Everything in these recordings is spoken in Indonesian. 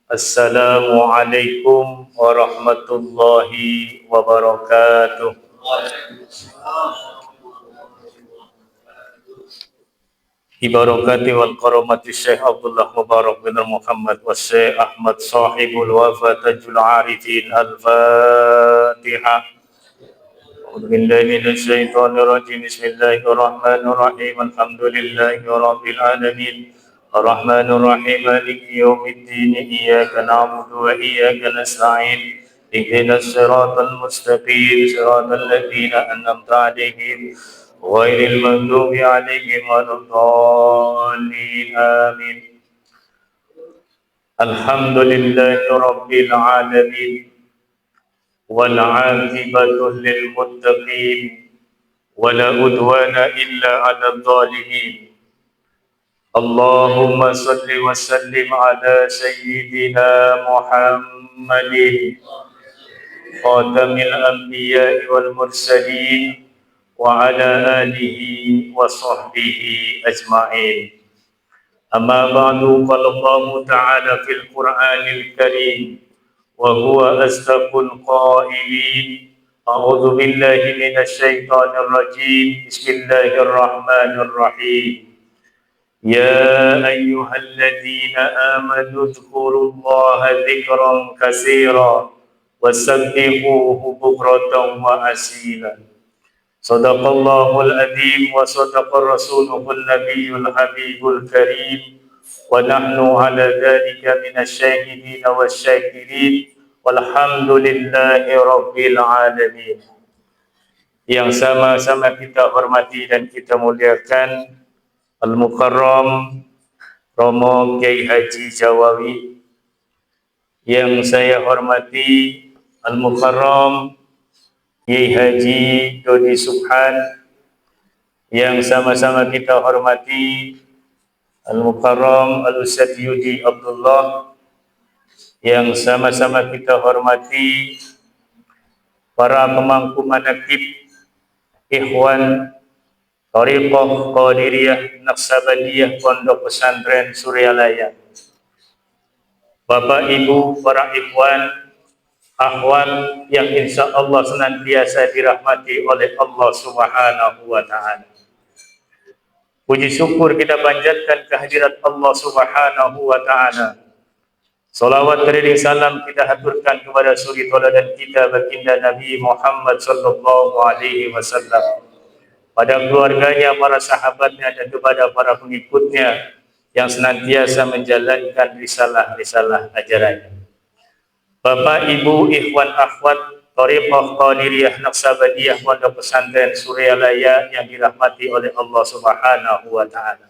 Assalamualaikum warahmatullahi wabarakatuh. Ibarakati wal karamati Syekh Abdullah Mubarak bin Muhammad wa Syekh Ahmad sahibul wafatajul arifin al-Fatihah. A'udzu billahi minasy syaithanir rajim. Bismillahirrahmanirrahim. Alhamdulillahi rabbil alamin. Ar-Rahmanir Rahim. Maliki yaumiddin. Iyyaka na'budu wa iyyaka nasta'in. Ihdinas siratal mustaqim. Siratal ladzina an'amta 'alaihim ghairil maghdubi 'alaihim waladdallin. Amin. Alhamdulillahi rabbil alamin. والعاقبة للمتقين ولا عدوان إلا على الظالمين اللهم صل وسلم على سيدنا محمد خاتم الأنبياء والمرسلين وعلى آله وصحبه أجمعين أما بعد قال الله تعالى في القرآن الكريم وهو أصدق القائلين أعوذ بالله من الشيطان الرجيم بسم الله الرحمن الرحيم يا أيها الذين آمنوا اذكروا الله ذكرا كثيرا وسبحوه بكرة وأصيلا صدق الله العظيم وصدق رسوله النبي الحبيب الكريم ونحن على ذلك من الشاهدين والشاكرين والحمد لله رب العالمين. Yang sama-sama kita hormati dan kita muliakan Al-Mukarram Romo Kiai Haji Jawawi, yang saya hormati Al-Mukarram Kiai Haji Dodi Subhan, yang sama-sama kita hormati Al-Mukarram Al-Ustadz Yudi Abdullah, yang sama-sama kita hormati para pemangku manaqib Ikhwan Thariqah Qadiriyah Naqsabandiyah Pondok Pesantren Suryalaya, Bapak Ibu para ikhwan akhwat yang insya Allah senantiasa dirahmati oleh Allah Subhanahu wa Ta'ala. Puji syukur kita panjatkan kehadirat Allah Subhanahu wa Ta'ala. Salawat dan salam kita haturkan kepada suri tauladan kita baginda Nabi Muhammad sallallahu alaihi wasallam, pada keluarganya, para sahabatnya, dan kepada para pengikutnya yang senantiasa menjalankan risalah-risalah ajarannya. Bapak, Ibu, ikhwan, akhwat Thariqah Qadiriyah Naqsabandiyah Pondok Pesantren Suryalaya yang dirahmati oleh Allah Subhanahu wa Ta'ala.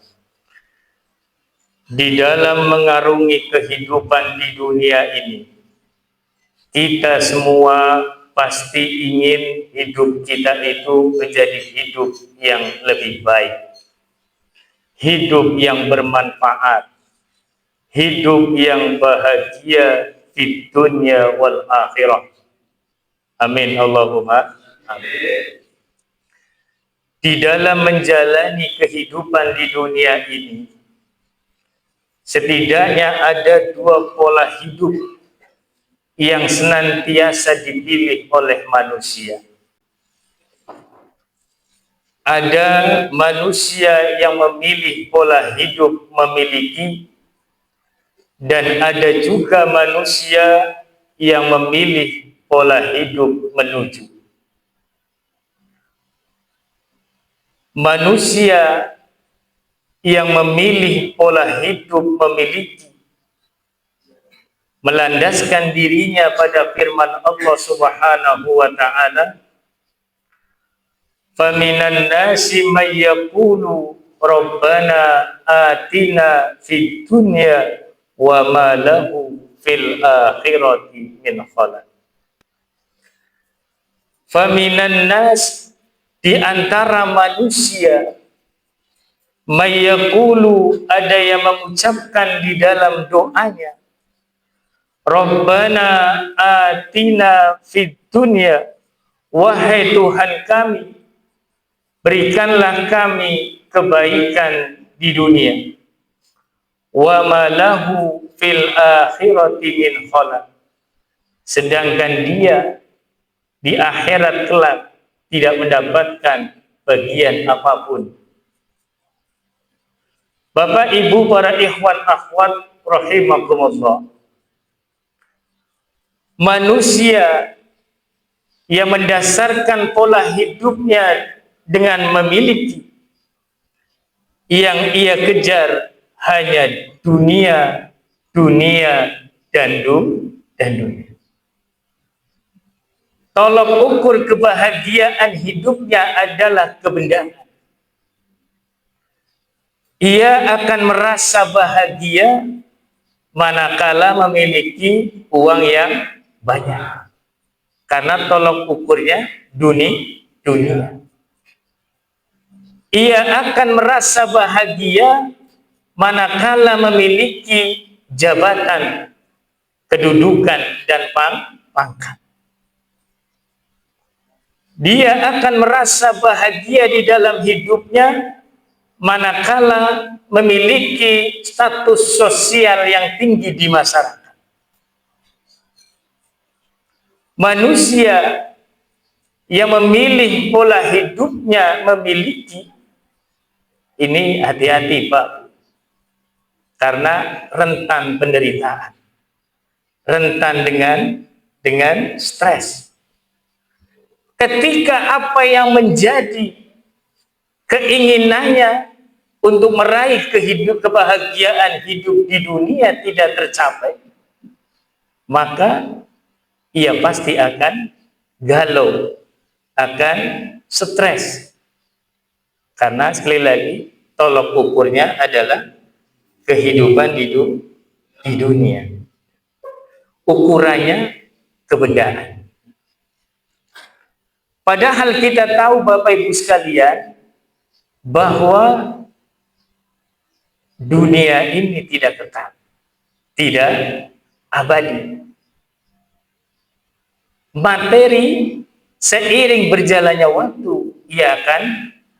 Di dalam mengarungi kehidupan di dunia ini, kita semua pasti ingin hidup kita itu menjadi hidup yang lebih baik, hidup yang bermanfaat, hidup yang bahagia di dunia wal akhirah. Amin Allahumma amin. Di dalam menjalani kehidupan di dunia ini, setidaknya ada dua pola hidup yang senantiasa dipilih oleh manusia. Ada manusia yang memilih pola hidup memiliki, dan ada juga manusia yang memilih pola hidup menuju. Manusia yang memilih pola hidup memiliki melandaskan dirinya pada firman Allah Subhanahu wa Ta'ala, "Faminan nasi may yaqulu rabbana atina fid dunya wa ma lahu fil akhirati min khalaq." Faminan nas, di antara manusia, mayyaqulu, ada yang mengucapkan di dalam doanya, Rabbana atina fid dunya, wahai Tuhan kami, berikanlah kami kebaikan di dunia. Wa ma lahu fil akhirati min khalaq. Sedangkan dia di akhirat kelak tidak mendapatkan bagian apapun. Bapak, Ibu, para ikhwan akhwat rahimakumullah. Manusia yang mendasarkan pola hidupnya dengan memiliki, yang ia kejar hanya dunia, dan dunia. Tolok ukur kebahagiaan hidupnya adalah kebendaan. Ia akan merasa bahagia manakala memiliki uang yang banyak. Karena tolok ukurnya dunia. Ia akan merasa bahagia manakala memiliki jabatan, kedudukan, dan pangkat. Dia akan merasa bahagia di dalam hidupnya manakala memiliki status sosial yang tinggi di masyarakat. Manusia yang memilih pola hidupnya memiliki, ini hati-hati Pak, karena rentan penderitaan, rentan dengan stres. Ketika apa yang menjadi keinginannya untuk meraih kebahagiaan hidup di dunia tidak tercapai, maka ia pasti akan galau, akan stres. Karena sekali lagi tolok ukurnya adalah kehidupan di dunia. Ukurannya kebendaan. Padahal kita tahu Bapak Ibu sekalian bahwa dunia ini tidak kekal, tidak abadi. Materi seiring berjalannya waktu ia akan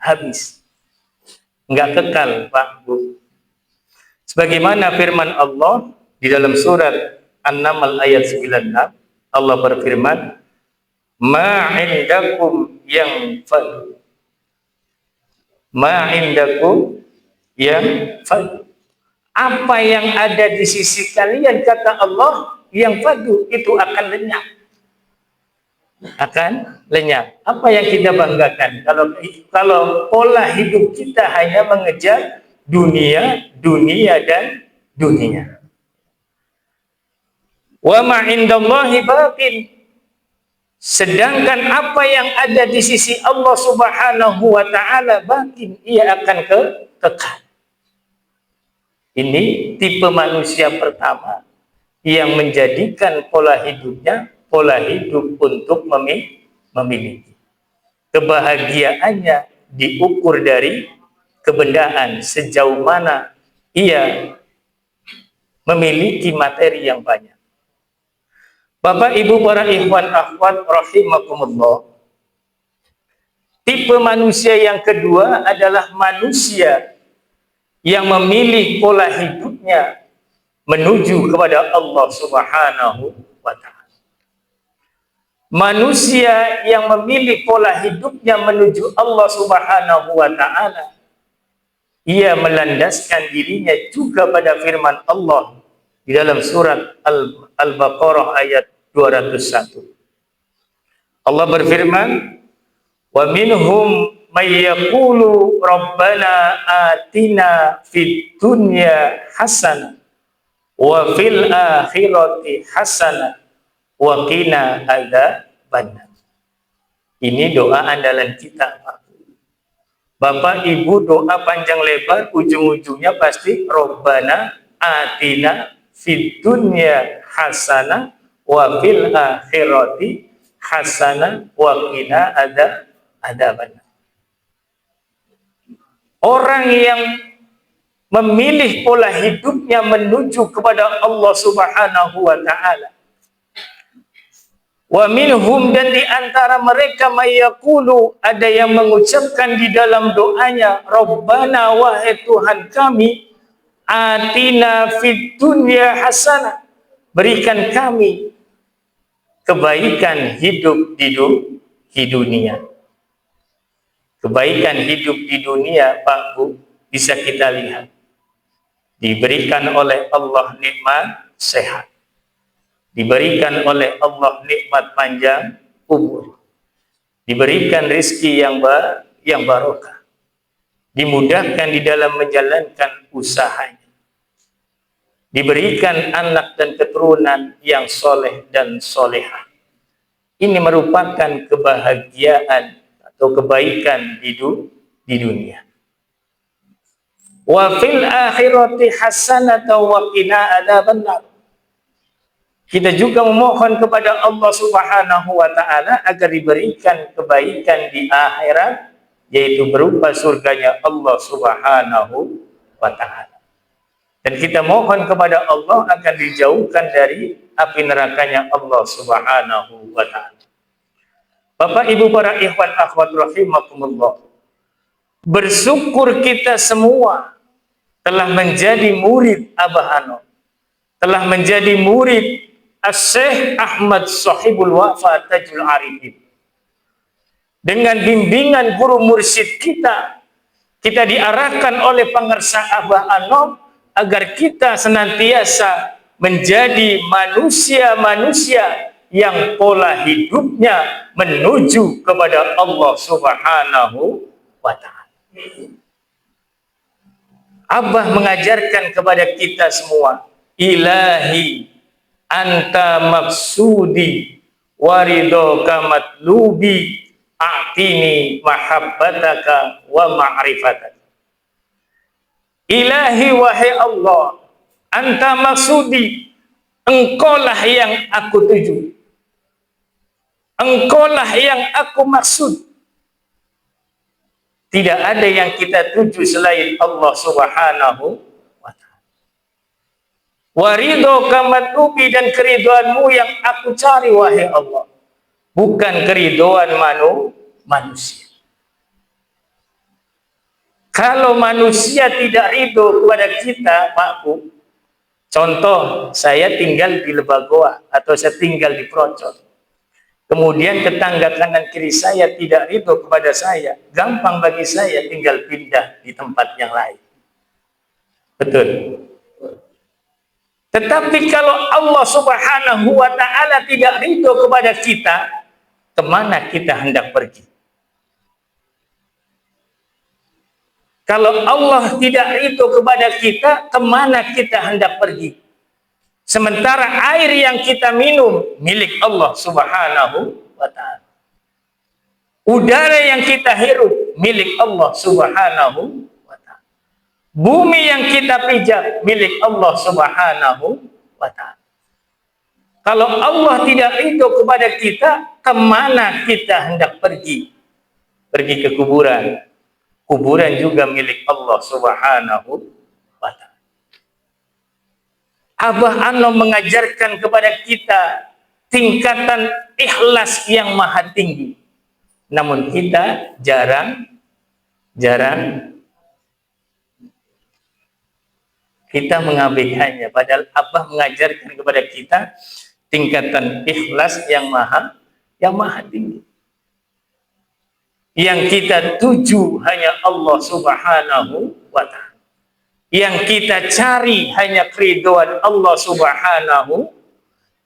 habis, nggak kekal Pak Bu. Sebagaimana firman Allah di dalam surat An-Naml ayat 96, Allah berfirman, ma'indakum yang fadu, ma'indakum yang fadu. Apa yang ada di sisi kalian, kata Allah, yang fadu, itu akan lenyap. Akan lenyap. Apa yang kita banggakan kalau pola hidup kita hanya mengejar dunia, dan dunia. Wa ma indallahi baqin. Sedangkan apa yang ada di sisi Allah Subhanahu wa taala baqin, ia akan kekal. Ini tipe manusia pertama yang menjadikan pola hidupnya pola hidup untuk memiliki. Kebahagiaannya diukur dari kebendaan, sejauh mana ia memiliki materi yang banyak. Bapak Ibu para ikhwan akhwat rahimakumullah. Tipe manusia yang kedua adalah manusia yang memilih pola hidupnya menuju kepada Allah Subhanahu wa taala. Manusia yang memilih pola hidupnya menuju Allah Subhanahu wa taala, ia melandaskan dirinya juga pada firman Allah di dalam surat Al-Baqarah ayat 201. Allah berfirman, wa minhum may yaqulu rabbana atina fid dunya hasanah wa fil akhirati hasanah wa qina adzabannar. Ini doa andalan kita, Pak. Bapak Ibu doa panjang lebar, ujung-ujungnya pasti Rabbana atina fid dunya hasanah wa fil akhirati hasanah wa qina adzabannar. Orang yang memilih pola hidupnya menuju kepada Allah Subhanahu wa taala, wa minhum, dan di antara mereka mayaqulu, ada yang mengucapkan di dalam doanya, Rabbana, wahai Tuhan kami, atina fid dunya hasanah, berikan kami kebaikan hidup di dunia. Kebaikan hidup di dunia, Pak Bu, bisa kita lihat. Diberikan oleh Allah nikmat sehat. Diberikan oleh Allah nikmat panjang umur. Diberikan rezeki yang barokah. Dimudahkan di dalam menjalankan usahanya. Diberikan anak dan keturunan yang soleh dan solehah. Ini merupakan kebahagiaan atau kebaikan di dunia. Wa fil akhirati hasanatan wa qina adzabannar. Kita juga memohon kepada Allah Subhanahu wa taala agar diberikan kebaikan di akhirat, yaitu berupa surganya Allah Subhanahu wa taala. Dan kita mohon kepada Allah agar dijauhkan dari api nerakanya Allah Subhanahu wa taala. Bapak Ibu para ikhwan akhwat rahimakumullah, bersyukur kita semua telah menjadi murid Abah Anom, telah menjadi murid Syekh Ahmad Sahibul Wafa Tajul Arifin. Dengan bimbingan guru mursyid kita diarahkan oleh pangarsa Abah Anom agar kita senantiasa menjadi manusia-manusia yang pola hidupnya menuju kepada Allah Subhanahu wa ta'ala. Abah mengajarkan kepada kita semua, ilahi anta maksudi waridoka matlubi a'tini mahabbataka wa ma'rifataka. Ilahi wahai Allah, anta maksudi, engkaulah yang aku tuju. Engkaulah yang aku maksud. Tidak ada yang kita tuju selain Allah Subhanahu wa ta'ala. Waridho kamatubi, dan keriduanmu yang aku cari wahai Allah, bukan keriduan manusia. Kalau manusia tidak ridho kepada kita, Pak Bu, contoh, saya tinggal di Lebagoa atau saya tinggal di Procot. Kemudian tetangga kanan kiri saya tidak ridho kepada saya, gampang bagi saya tinggal pindah di tempat yang lain. Betul. Tetapi kalau Allah Subhanahu wa ta'ala tidak ridho kepada kita, kemana kita hendak pergi? Kalau Allah tidak ridho kepada kita, kemana kita hendak pergi? Sementara air yang kita minum milik Allah Subhanahu wa ta'ala. Udara yang kita hirup milik Allah Subhanahu wa ta'ala. Bumi yang kita pijak milik Allah Subhanahu wa ta'ala. Kalau Allah tidak ridho kepada kita, kemana kita hendak pergi? Pergi ke kuburan. Kuburan juga milik Allah Subhanahu wa ta'ala. Abah Anom mengajarkan kepada kita tingkatan ikhlas yang maha tinggi. Namun kita jarang kita mengabaikannya. Padahal Abah mengajarkan kepada kita tingkatan ikhlas yang maha tinggi. Yang kita tuju hanya Allah Subhanahu wa ta'ala. Yang kita cari hanya keridhaan Allah Subhanahu.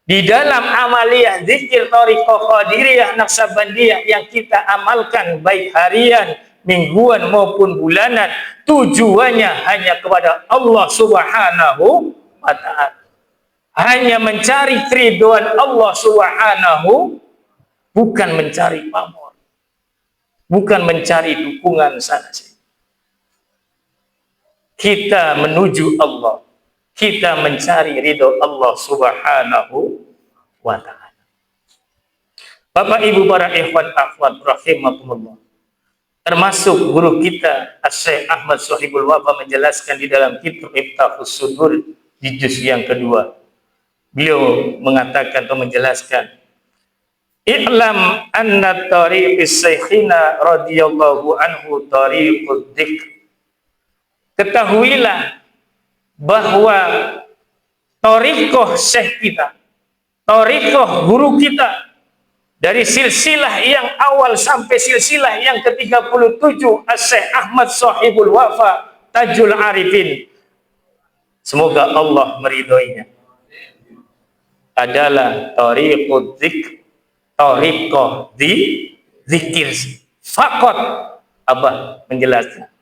Di dalam amaliyah zikir thariqah qadiriyah naksabandiyah yang kita amalkan baik harian, mingguan maupun bulanan, tujuannya hanya kepada Allah Subhanahu wa ta'ala. Hanya mencari keridhaan Allah Subhanahu, bukan mencari pamor, bukan mencari dukungan sana sini. Kita menuju Allah, kita mencari ridho Allah Subhanahu wa ta'ala. Bapak Ibu para ikhwan akhwat rahimakumullah, termasuk guru kita Syekh Ahmad Sahibul Wafa menjelaskan di dalam kitab Iftahus Sudur di juz yang kedua. Beliau mengatakan atau menjelaskan, i'lam anna tariqis syekhina radhiyallahu anhu tariqud dzikr. Ketahuilah bahwa thariqah syekh kita, thariqah guru kita, dari silsilah yang awal sampai silsilah yang ke-37, Syekh Ahmad Sahibul Wafa Tajul Arifin, semoga Allah meridhoinya, adalah thariqud dzikr, thariqah di zikir faqat. Abah menjelaskan,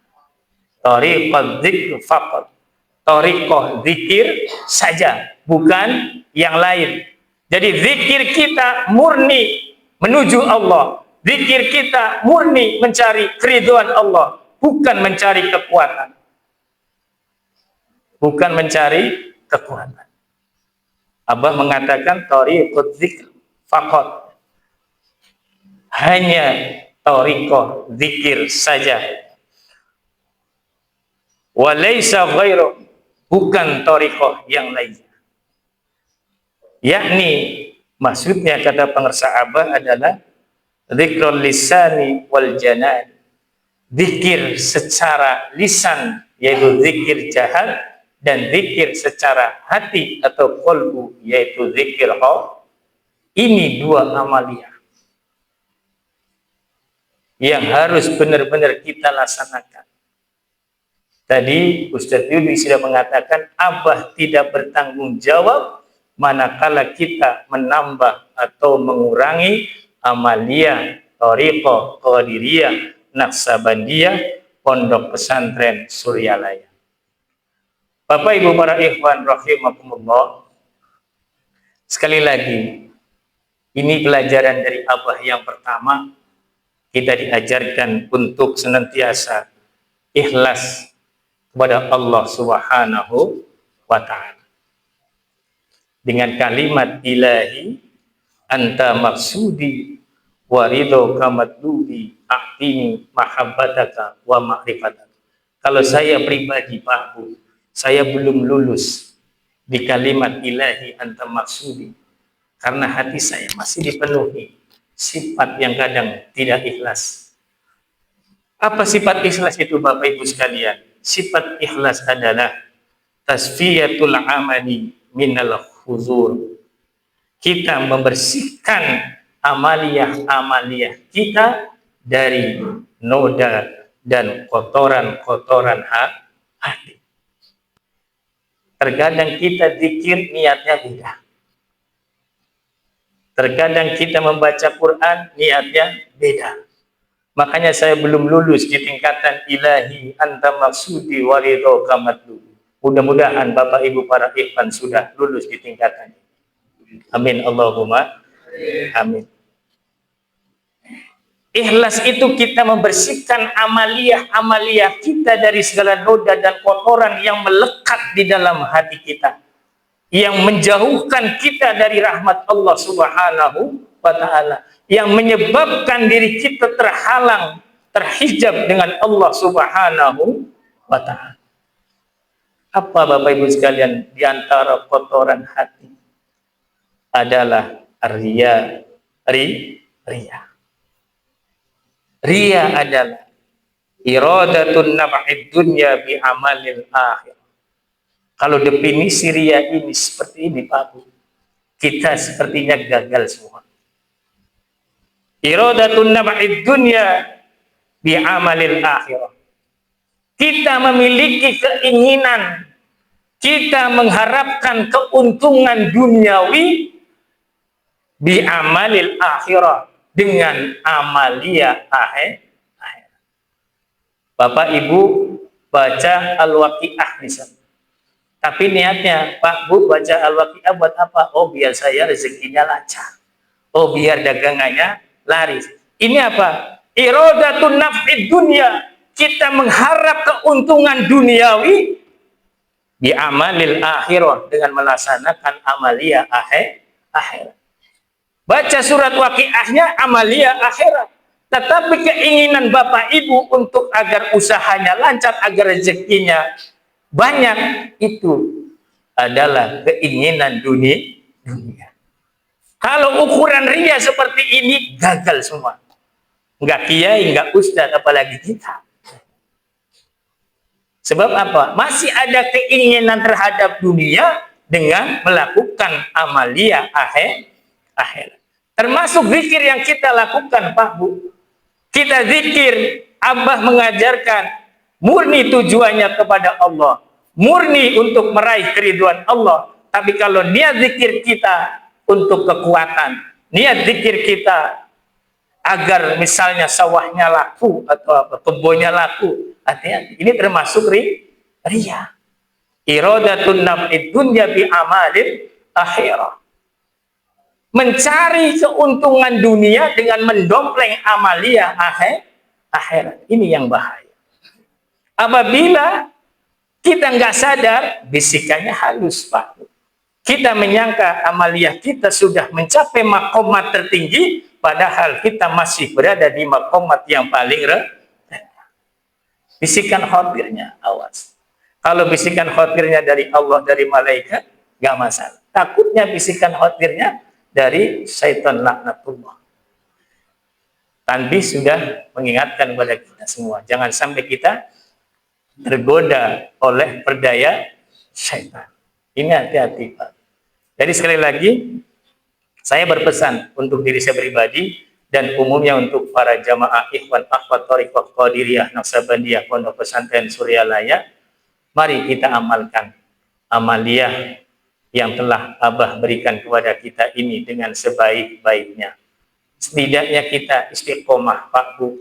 thariqad dzikr faqat, thariqah zikir saja, bukan yang lain. Jadi zikir kita murni menuju Allah, zikir kita murni mencari keridhaan Allah, bukan mencari kekuatan, bukan mencari kekuatan. Abah mengatakan thariqud dzikr faqat, hanya thariqah zikir saja, walaysa ghairu, bukan thariqah yang lainnya. Yakni maksudnya, kata pengersa Abah, adalah dzikrul lisani wal janan, zikir secara lisan yaitu zikir jahat, dan zikir secara hati atau qalbu yaitu zikir qalb. Ini dua amaliyah yang harus benar-benar kita laksanakan. Tadi Ustaz Yudi sudah mengatakan, Abah tidak bertanggung jawab manakala kita menambah atau mengurangi amaliyah thariqah Qadiriyah Naqsabandiyah Pondok Pesantren Suryalaya. Bapak Ibu para ikhwan rahimakumullah, sekali lagi, ini pelajaran dari Abah yang pertama. Kita diajarkan untuk senantiasa ikhlas kepada Allah Subhanahu wa ta'ala dengan kalimat ilahi anta maksudi wa ridhoka matlubi ahtini mahabbataka wa ma'rifataka. Kalau saya pribadi Pak Bu, saya belum lulus di kalimat ilahi anta maksudi karena hati saya masih dipenuhi sifat yang kadang tidak ikhlas. Apa sifat ikhlas itu Bapak Ibu sekalian? Sifat ikhlas adalah tasfiyatul amali minal khuzur. Kita membersihkan amaliyah-amaliyah kita dari noda dan kotoran-kotoran hati. Terkadang kita zikir niatnya beda. Terkadang kita membaca Quran niatnya beda. Makanya saya belum lulus di tingkatan ilahi anta maksudi wa ridhoka matlubi. Mudah-mudahan Bapak Ibu para ikhwan sudah lulus di tingkatan ini. Amin Allahumma amin. Ikhlas itu kita membersihkan amaliyah-amaliyah kita dari segala noda dan kotoran yang melekat di dalam hati kita, yang menjauhkan kita dari rahmat Allah Subhanahu wa ta'ala, yang menyebabkan diri kita terhalang, terhijab dengan Allah Subhanahu wa ta'ala. Apa Bapak Ibu sekalian? Di antara kotoran hati adalah riya. Riya adalah iradatun naf'id dunya bi amalil akhir. Kalau definisi riya ini seperti ini Pak Bu, kita sepertinya gagal semua. Iradatun naf'id dunya bi amalil akhirah. Kita memiliki keinginan, kita mengharapkan keuntungan duniawi bi amalil akhirah, dengan amaliyah akhir. Bapak Ibu baca Al-Waqi'ah misalnya, tapi niatnya, Pak Bu baca Al-Waqi'ah buat apa? Oh biar saya rezekinya lancar, oh biar dagangannya laris. Ini apa? Iradatun naf'id dunya. Kita mengharap keuntungan duniawi di amalil akhirah, dengan melaksanakan amaliyah akhir. Baca surat Waqi'ahnya amaliyah akhirat. Tetapi keinginan Bapak Ibu untuk agar usahanya lancar, agar rezekinya banyak, itu adalah keinginan dunia. Kalau ukuran riya seperti ini, gagal semua. Enggak kiai, enggak ustaz, apalagi kita. Sebab apa? Masih ada keinginan terhadap dunia dengan melakukan amalia akhir. Termasuk zikir yang kita lakukan, Pak Bu. Kita zikir, Abah mengajarkan murni tujuannya kepada Allah, murni untuk meraih keriduan Allah. Tapi kalau niat zikir kita untuk kekuatan, niat zikir kita agar misalnya sawahnya laku atau apa, kebunnya laku, hati-hati. Ini termasuk riya. Iradatun naf'id dunya bi amalin akhirah. Mencari keuntungan dunia dengan mendompleng amalia akhirat. Ini yang bahaya. Apabila kita nggak sadar, bisikannya halus, Pak. Kita menyangka amalia kita sudah mencapai makomat tertinggi, padahal kita masih berada di makomat yang paling rendah. Bisikan khawatirnya, awas. Kalau bisikan khawatirnya dari Allah, dari malaikat, nggak masalah. Takutnya bisikan khawatirnya dari syaitan laknatullah. Tanbih sudah mengingatkan kepada kita semua. Jangan sampai kita tergoda oleh perdaya syaitan. Ini hati-hati, Pak. Jadi sekali lagi, saya berpesan untuk diri saya pribadi dan umumnya untuk para jamaah ikhwan akhwat thariqah qadiriyah Naqsabandiyah Pondok Pesantren Suryalaya. Mari kita amalkan amaliyah yang telah Abah berikan kepada kita ini dengan sebaik-baiknya. Setidaknya kita istiqomah, Pak Bu.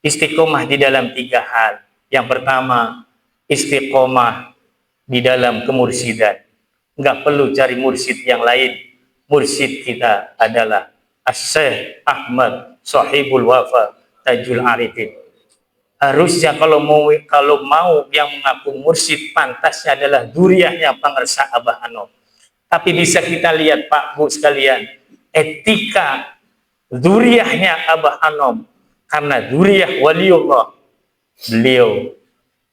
Istiqomah di dalam 3 hal. Yang pertama, istiqomah di dalam kemursidan. Enggak perlu cari mursid yang lain. Mursid kita adalah As-Syekh Ahmad Sahibul Wafa Tajul Arifin. Harusnya kalau mau yang mengaku mursyid, pantasnya adalah duriahnya pengersa Abah Anom. Tapi bisa kita lihat, Pak Bu sekalian, etika duriahnya Abah Anom, karena duriah waliullah, beliau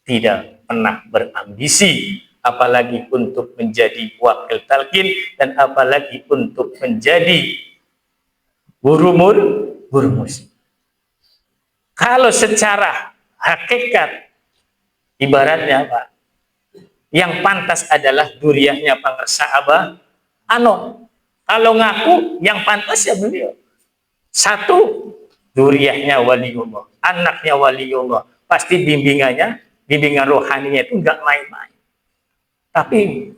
tidak pernah berambisi, apalagi untuk menjadi wakil talqin dan apalagi untuk menjadi guru musik. Kalau secara hakikat, ibaratnya Pak, yang pantas adalah duriahnya pengersa Abah Anom. Kalau ngaku, yang pantas ya beliau. Satu, duriahnya waliullah, anaknya waliullah. Pasti bimbingan rohaninya itu enggak main-main. Tapi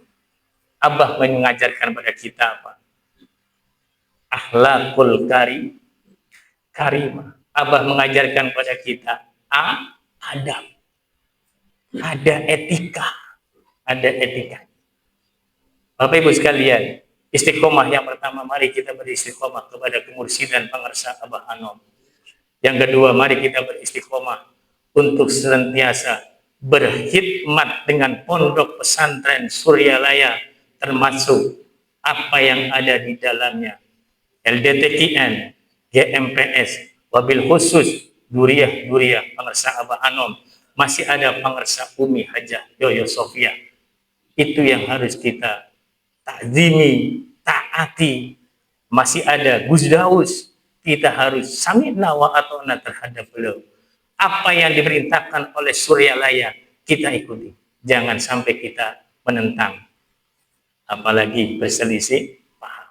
Abah mengajarkan pada kita apa? Akhlakul karimah. Abah mengajarkan pada kita adab. Ada etika. Bapak Ibu sekalian, istiqomah yang pertama, mari kita beristiqomah kepada kemursidan pengersa Abah Anom. Yang kedua, mari kita beristiqomah untuk senantiasa berkhidmat dengan pondok pesantren Suryalaya, termasuk apa yang ada di dalamnya. LDTKN, GMPS, wabil khusus duriah pengersa Abah Anom. Masih ada pengersa Umi Hajah Yoyo Sofia. Itu yang harus kita takzimi, taati. Masih ada Gus Daus, kita harus sami'na wa ata'na terhadap beliau. Apa yang diperintahkan oleh Suryalaya, kita ikuti. Jangan sampai kita menentang, apalagi berselisih paham.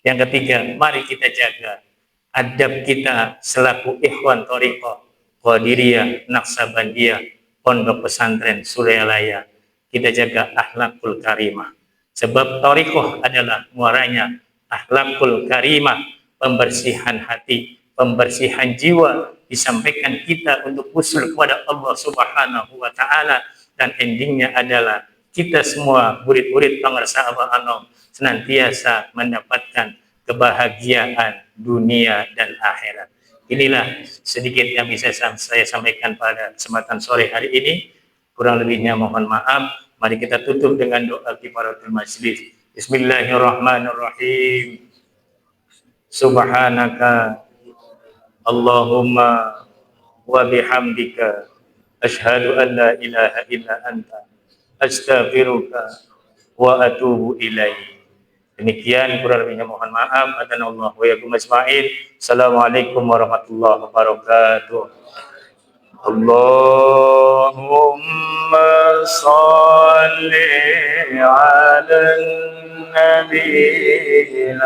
Yang ketiga, mari kita jaga adab kita selaku ikhwan thariqah Qadiriyah Naqsabandiyah Pondok Pesantren Suryalaya. Kita jaga akhlakul karimah. Sebab thariqah adalah muaranya akhlakul karimah, pembersihan hati, pembersihan jiwa, disampaikan kita untuk usul kepada Allah Subhanahu wa taala, dan endingnya adalah kita semua murid-murid pengersa Abah Anom senantiasa mendapatkan kebahagiaan dunia dan akhirat. Inilah sedikit yang bisa saya sampaikan pada kesempatan sore hari ini. Kurang lebihnya mohon maaf. Mari kita tutup dengan doa kifaratul majlis. Bismillahirrahmanirrahim. Subhanaka Allahumma wa bihamdika asyhadu an la ilaha illa anta astaghfiruka wa atubu ilaik. Demikian, kurang lebihnya mohon maaf. Adanallahu wa yakum ajmain. Assalamualaikum warahmatullahi wabarakatuh. اللهم صل على النبي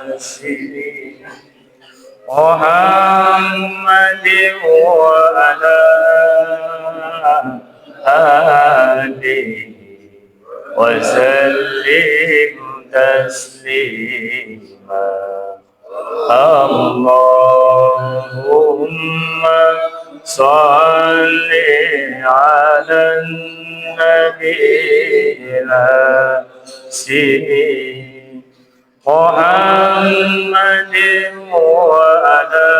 الأسير محمد وعلى آله وسلم تسليما اللهم صل على النبي الأسير محمد وعلى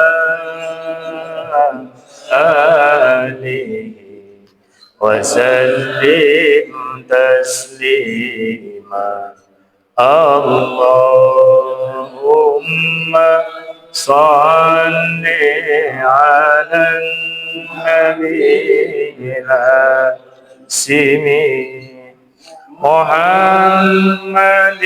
آله وسلم تسليما اللهم صل على النبي الأسير محمد